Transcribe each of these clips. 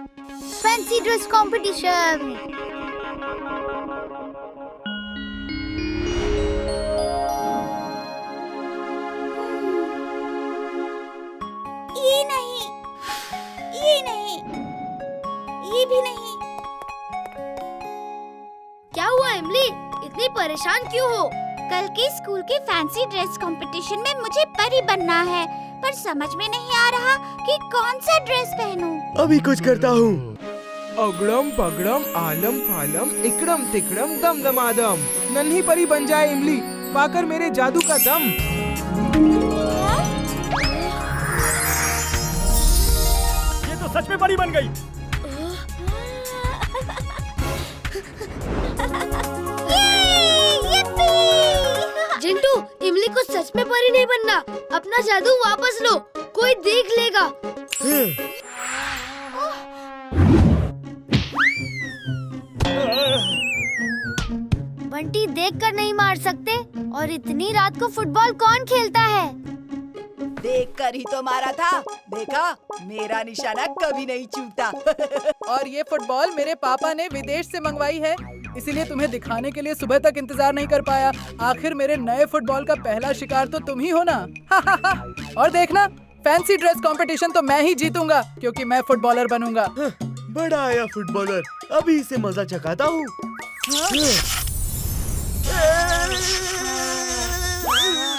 Fancy dress competition. ये नहीं, ये नहीं, ये भी नहीं। क्या हुआ इमली, इतनी परेशान क्यों हो? कल के स्कूल के फैंसी ड्रेस कंपटीशन में मुझे परी बनना है, पर समझ में नहीं आ रहा कि कौन सा ड्रेस पहनूं। अभी कुछ करता हूँ। अगड़म पगड़म आलम फालम इकड़म तिकड़म दम दमादम, नन्ही परी बन जाए इमली, पाकर मेरे जादू का दम। ये तो सच में परी बन गई। जिंटू, इमली को सच में परी नहीं बनना। अपना जादू वापस लो, कोई देख लेगा। बंटी देखकर नहीं मार सकते, और इतनी रात को फुटबॉल कौन खेलता है? देखकर ही तो मारा था। देखा, मेरा निशाना कभी नहीं चूकता। और ये फुटबॉल मेरे पापा ने विदेश से मंगवाई है, इसीलिए तुम्हें दिखाने के लिए सुबह तक इंतजार नहीं कर पाया। आखिर मेरे नए फुटबॉल का पहला शिकार तो तुम ही हो ना। और देखना, फैंसी ड्रेस कंपटीशन तो मैं ही जीतूंगा, क्योंकि मैं फुटबॉलर बनूंगा। बड़ा आया फुटबॉलर, अभी इसे मजा चखाता हूँ।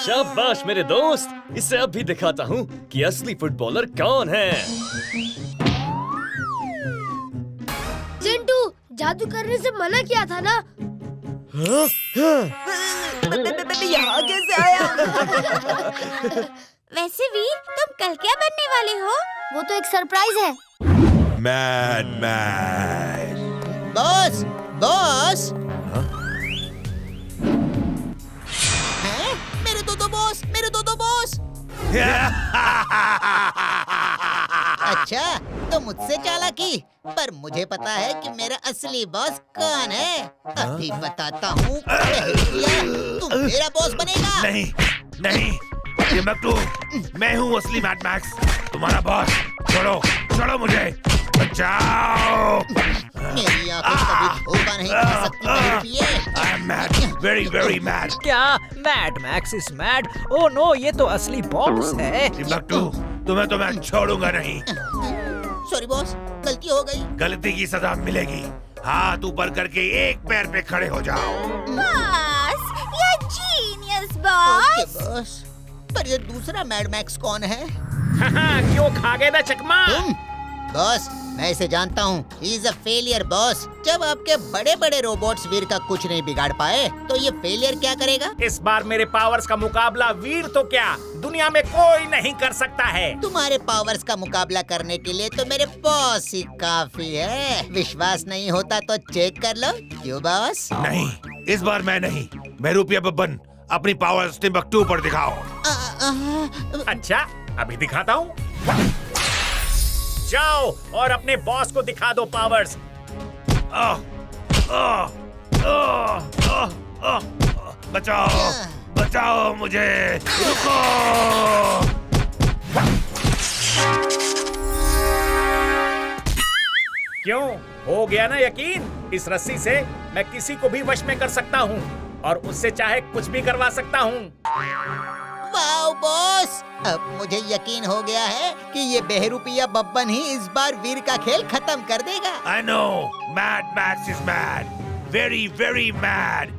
शाबाश मेरे दोस्त, इसे अब भी दिखाता हूँ कि असली फुटबॉलर कौन है। जिंटू, जादू करने से मना किया था ना। यहाँ कैसे आया? वैसे वीर, तुम कल क्या बनने वाले हो? वो तो एक सरप्राइज है। मैन। Boss, boss. हैं? मेरे दो बॉस, मेरे दो बॉस। अच्छा, तो मुझसे चालाकी, पर मुझे पता है कि मेरा असली बॉस कौन है। अभी बताता हूँ। तू मेरा बॉस बनेगा। नहीं, नहीं, ये मकटू, मैं हूँ असली मैड मैक्स, तुम्हारा बॉस। छोड़ो, छोड़ो मुझे, बचाओ। मेरी आंखें कभी धोखा नहीं खा सकती। I am mad, very very mad. क्या mad max is mad? Oh no, ये तो असली बॉस है। मकटू, तुम्हें तो मैं छोड़ूंगा नहीं। सॉरी बॉस, गलती हो गई। गलती की सजा मिलेगी। हाथ ऊपर करके एक पैर पे खड़े हो जाओ। बॉस, ये जीनियस बॉस। ओके बॉस, पर ये दूसरा मैड मैक्स कौन है? क्यों खा गए ना चकमा? बॉस, मैं इसे जानता हूँ। He is a failure boss. जब आपके बड़े बड़े रोबोट्स वीर का कुछ नहीं बिगाड़ पाए, तो ये फेलियर क्या करेगा? इस बार मेरे पावर्स का मुकाबला वीर तो क्या, दुनिया में कोई नहीं कर सकता है। तुम्हारे पावर्स का मुकाबला करने के लिए तो मेरे बॉस ही काफी है। विश्वास नहीं होता तो चेक कर लो। क्यों बॉस? नहीं, इस बार मैं नहीं। मैं रुपया बब्बन, अपनी पावर्स टिम्बकटू पर दिखाओ। अच्छा, अभी दिखाता हूँ। जाओ और अपने बॉस को दिखा दो पावर्स। बचाओ, बचाओ मुझे, रुको। क्यों, हो गया ना यकीन? इस रस्सी से मैं किसी को भी वश में कर सकता हूँ और उससे चाहे कुछ भी करवा सकता हूँ। वाओ बॉस, अब मुझे यकीन हो गया है कि ये बेहरूपिया बब्बन ही इस बार वीर का खेल खत्म कर देगा। I know, Mad Max is mad, very very mad.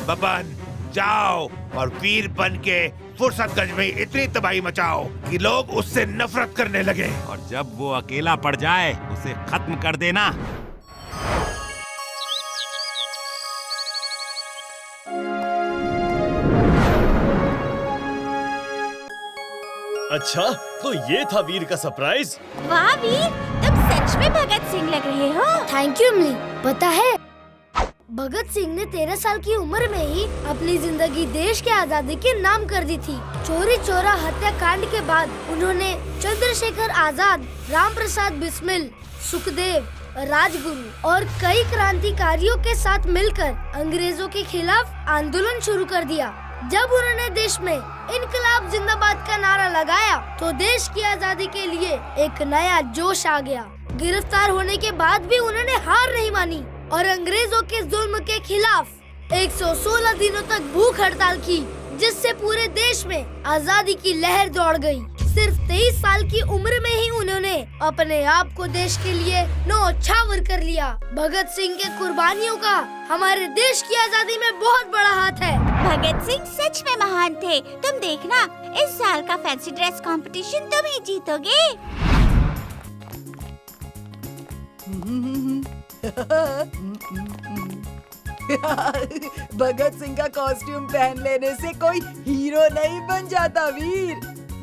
Babban, जाओ और वीर बन के फुर्सतगंज में इतनी तबाही मचाओ कि लोग उससे नफरत करने लगे। और जब वो अकेला पड़ जाए, उसे खत्म कर देना। अच्छा, तो ये था वीर का सरप्राइज। वाह वीर, तुम सच में भगत सिंह लग रहे हो। थैंक यू इमली। पता है, भगत सिंह ने 13 साल की उम्र में ही अपनी जिंदगी देश के आजादी के नाम कर दी थी। चोरी चोरा हत्याकांड के बाद उन्होंने चंद्रशेखर आजाद, राम प्रसाद बिस्मिल, सुखदेव, राजगुरु और कई क्रांतिकारियों के साथ मिलकर अंग्रेजों के खिलाफ आंदोलन शुरू कर दिया। जब उन्होंने देश में इनकलाब जिंदाबाद का नारा लगाया, तो देश की आजादी के लिए एक नया जोश आ गया। गिरफ्तार होने के बाद भी उन्होंने हार नहीं मानी और अंग्रेजों के जुल्म के खिलाफ 116 दिनों तक भूख हड़ताल की, जिससे पूरे देश में आजादी की लहर दौड़ गई। सिर्फ 23 साल की उम्र में ही उन्होंने अपने आप को देश के लिए न्यौछावर कर लिया। भगत सिंह के कुर्बानियों का हमारे देश की आजादी में बहुत बड़ा हाथ है। भगत सिंह सच में महान थे। तुम देखना, इस साल का फैंसी ड्रेस कंपटीशन तुम ही जीतोगे। भगत सिंह का कॉस्ट्यूम पहन लेने से कोई हीरो नहीं बन जाता वीर।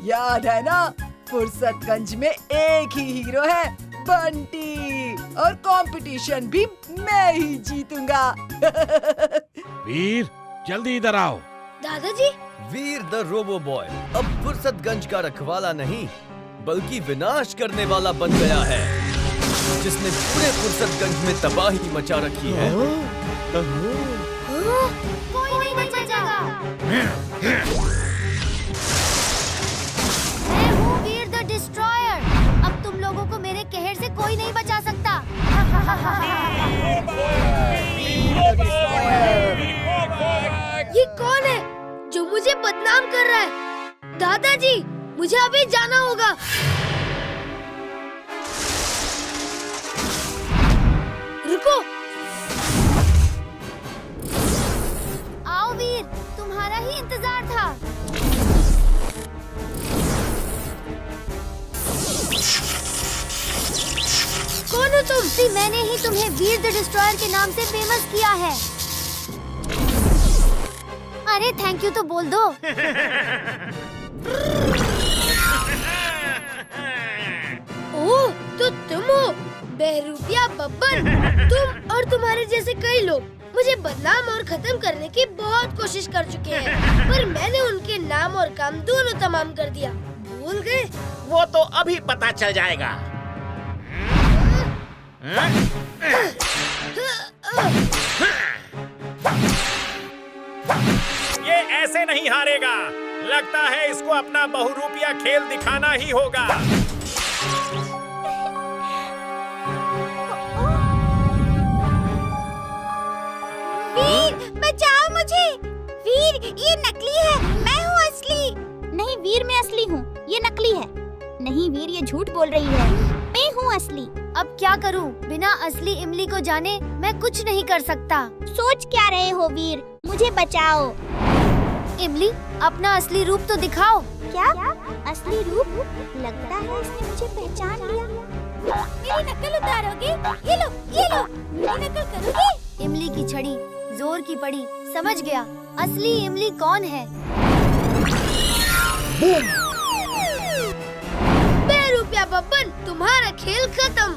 याद है ना, फुर्सतगंज में एक ही हीरो है, बंटी, और कंपटीशन भी मैं ही जीतूंगा। वीर जल्दी इधर आओ। दादाजी, वीर द रोबो बॉय अब फुर्सतगंज का रखवाला नहीं बल्कि विनाश करने वाला बन गया है, जिसने पूरे फुर्सतगंज में तबाही मचा रखी है। कोई नहीं बचेगा। मैं हूँ वीर द डिस्ट्रॉयर। अब तुम लोगों को मेरे कहर से कोई नहीं बचा सकता। ये कौन है जो मुझे बदनाम कर रहा है? दादाजी, मुझे अभी जाना होगा। रुको। आओ वीर, तुम्हारा ही इंतजार था। कौन हो तुम? मैंने ही तुम्हें वीर द डिस्ट्रॉयर के नाम से फेमस किया है। अरे थैंक यू तो बोल दो। ओह, तो तुम हो बहरूपिया बब्बन। तुम और तुम्हारे जैसे कई लोग मुझे बदनाम और खत्म करने की बहुत कोशिश कर चुके हैं, पर मैंने उनके नाम और काम दोनों तमाम कर दिया। भूल गए? वो तो अभी पता चल जाएगा। ये ऐसे नहीं हारेगा। लगता है इसको अपना बहुरूपिया खेल दिखाना ही होगा। वीर, बचाओ मुझे। वीर, ये नकली है, मैं हूँ असली। नहीं वीर, मैं असली हूँ, ये नकली है। नहीं वीर, ये झूठ बोल रही है, मैं हूँ असली। अब क्या करूं? बिना असली इमली को जाने मैं कुछ नहीं कर सकता। सोच क्या रहे हो वीर, मुझे बचाओ। इमली, अपना असली रूप तो दिखाओ। क्या? असली रूप? लगता है इसने मुझे पहचान लिया। मेरी नकल उतारोगे? ये लो, मेरी नकल करोगे? इमली की छड़ी जोर की पड़ी, समझ गया असली इमली कौन है। बेरुपिया बब्बन, तुम्हारा खेल खत्म।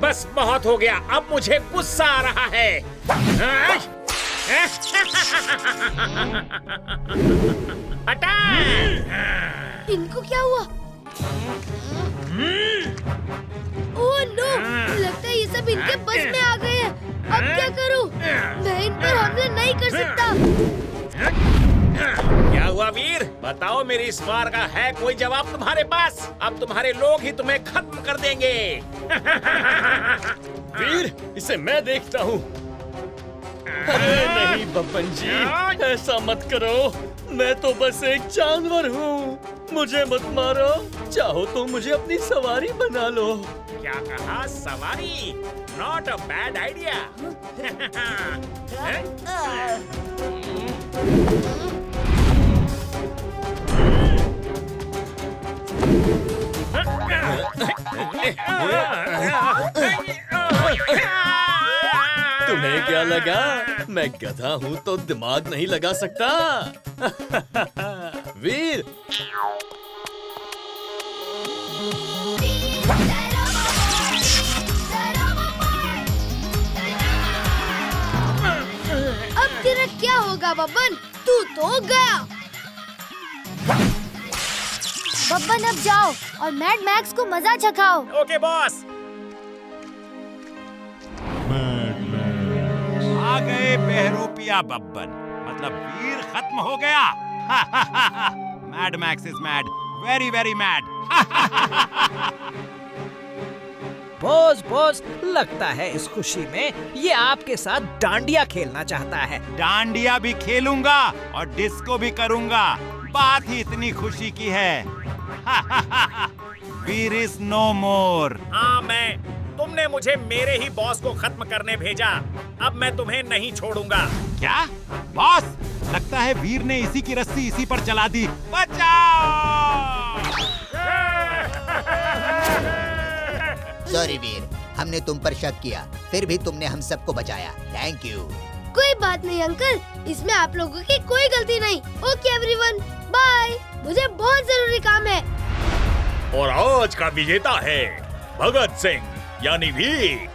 बस बहुत हो गया, अब मुझे गुस्सा आ रहा है। हटा! इनको क्या हुआ? ओह नो, लगता है ये सब इनके बस में आ गए हैं। अब क्या करूं? मैं इन पर हमला नहीं कर सकता। क्या हुआ वीर? बताओ, मेरी इस वार का है कोई जवाब तुम्हारे पास? अब तुम्हारे लोग ही तुम्हें खत्म कर देंगे। वीर, इसे मैं देखता हूँ। अरे नहीं बब्बन जी, ऐसा मत करो। मैं तो बस एक जानवर हूँ, मुझे मत मारो। चाहो तो मुझे अपनी सवारी बना लो। क्या कहा? सवारी? Not a bad idea. तुम्हें क्या लगा मैं गधा हूँ तो दिमाग नहीं लगा सकता? वीर, अब तेरा क्या होगा बब्बन? तू तो गया। बब्बन अब जाओ और मैड मैक्स को मजा चखाओ। Okay boss. आ गए बहरूपिया बब्बन, मतलब वीर खत्म हो गया। Mad max is mad, very very mad. Boss boss, लगता है इस खुशी में ये आपके साथ डांडिया खेलना चाहता है। डांडिया भी खेलूंगा और डिस्को भी करूंगा। बात ही इतनी खुशी की है। वीर इज नो मोर। हाँ, तुमने मुझे मेरे ही बॉस को खत्म करने भेजा। अब मैं तुम्हें नहीं छोड़ूंगा। क्या बॉस? लगता है वीर ने इसी की रस्सी इसी पर चला दी। बचाओ! सॉरी वीर, हमने तुम पर शक किया, फिर भी तुमने हम सबको बचाया। Thank you. कोई बात नहीं अंकल, इसमें आप लोगों की कोई गलती नहीं। Okay everyone, bye. मुझे बहुत जरूरी काम है। और आज का विजेता है भगत सिंह यानी वीर।